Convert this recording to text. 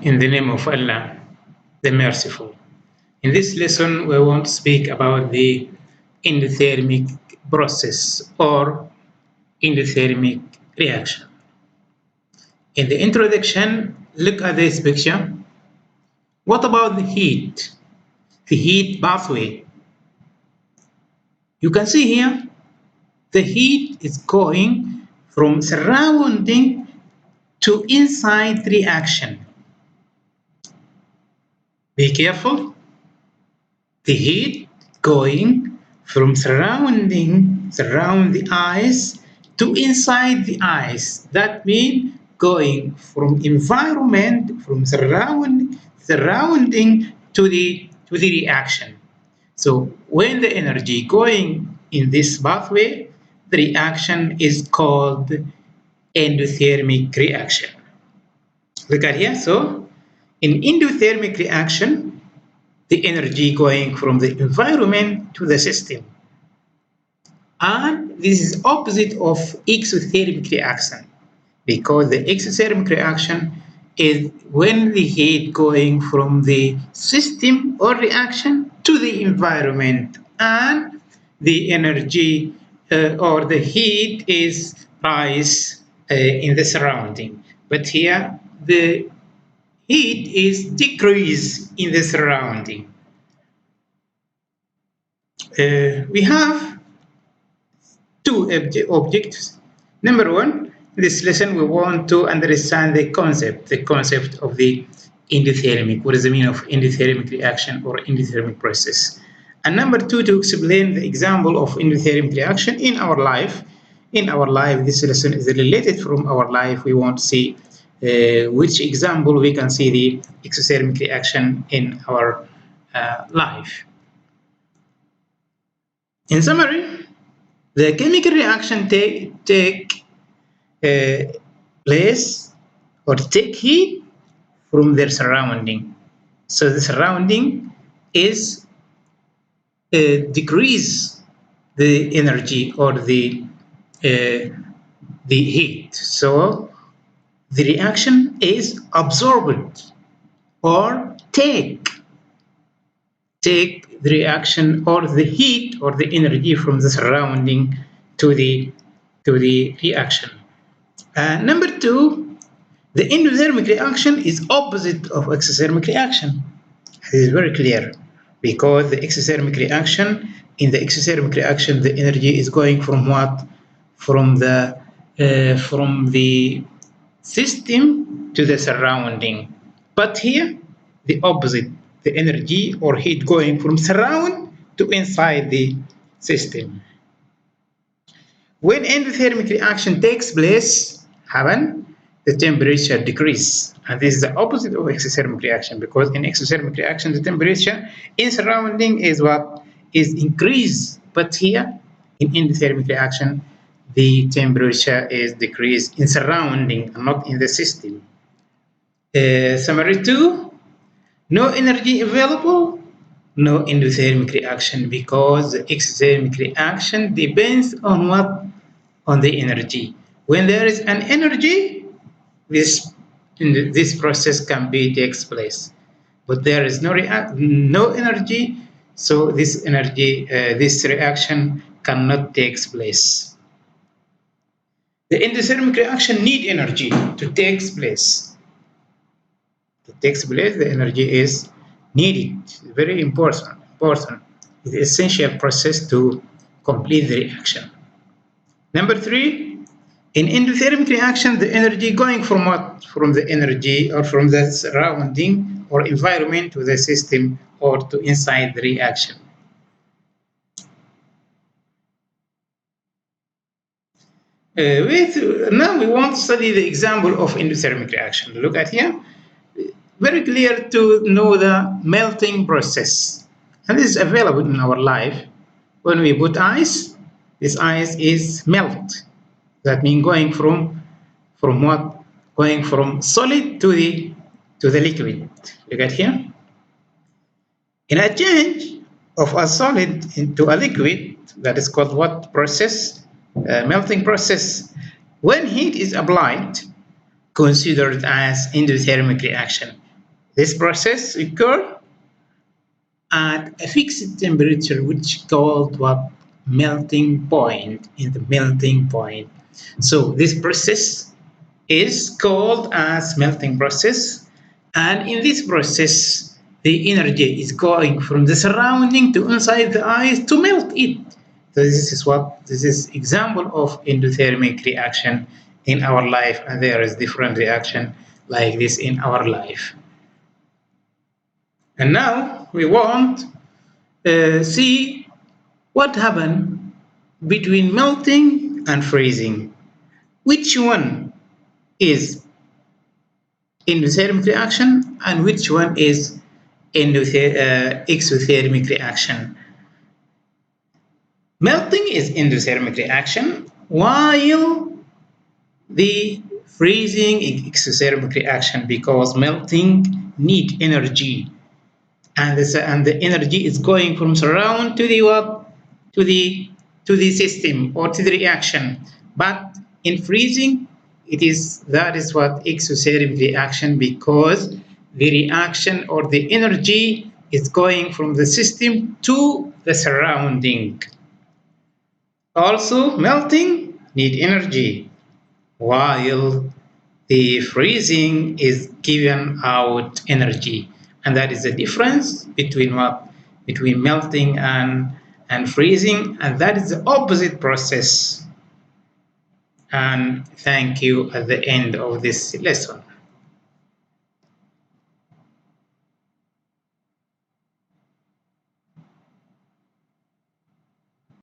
In the name of Allah, the Merciful. In this lesson, we want to speak about the endothermic process or endothermic reaction. In the introduction, look at this picture. What about the heat? The heat pathway. You can see here, the heat is going from surrounding to inside reaction. Be careful. The heat going from surround the eyes to inside the eyes. That means going from environment, from surrounding to the reaction. So when the energy going in this pathway, the reaction is called endothermic reaction. Look at here. So in endothermic reaction, the energy going from the environment to the system. And this is opposite of exothermic reaction, because the exothermic reaction is when the heat going from the system or reaction to the environment, and the energy or the heat is rise in the surrounding. But here the heat is decrease in the surrounding. We have two objectives. Number one, in this lesson we want to understand the concept of the endothermic. What is the meaning of endothermic reaction or endothermic process? And number two, to explain the example of endothermic reaction in our life. In our life, this lesson is related from our life. We want to see which example we can see the exothermic reaction in our life. In summary, the chemical reaction take place or take heat from their surrounding. So the surrounding is decrease the energy or the heat. So the reaction is absorbed or take the reaction or the heat or the energy from the surrounding to the reaction. Number two, the endothermic reaction is opposite of exothermic reaction. It is very clear, because the exothermic reaction, in the exothermic reaction, the energy is going from what? From the system to the surrounding. But here, the opposite, the energy or heat going from surround to inside the system. When endothermic reaction takes place, the temperature decrease. And this is the opposite of exothermic reaction, because in exothermic reaction, the temperature in surrounding is what? Is increased. But here, in endothermic reaction, the temperature is decreased in surrounding and not in the system. Summary 2, no energy available, no endothermic reaction, because the exothermic reaction depends on what? On the energy. When there is an energy, this process can takes place. But there is no energy, so this reaction cannot take place. The endothermic reaction need energy to take place. To take place, the energy is needed. Very important. It's an essential process to complete the reaction. Number three, in endothermic reaction, the energy going from what? From the energy or from the surrounding or environment to the system or to inside the reaction. Now we want to study the example of endothermic reaction. Look at here. Very clear to know the melting process. And this is available in our life. When we put ice, this ice is melt. That means going from what? Going from solid to the liquid. Look at here. In a change of a solid into a liquid, that is called what process? Melting process. When heat is applied, considered as endothermic reaction. This process occurs at a fixed temperature, which is called what melting point. In the melting point, so this process is called as melting process, and in this process the energy is going from the surrounding to inside the ice to melt it. So this is example of endothermic reaction in our life, and there is different reaction like this in our life. And now we want see what happened between melting and freezing. Which one is endothermic reaction and which one is exothermic reaction? Melting is endothermic reaction, while the freezing is exothermic reaction because melting need energy, and the energy is going from surround to the what to the to the system or to the reaction. But in freezing, it is that is what exothermic reaction, because the reaction or the energy is going from the system to the surrounding. Also melting need energy, while the freezing is giving out energy, and that is the difference between what between melting and freezing, and that is the opposite process. And thank you at the end of this lesson.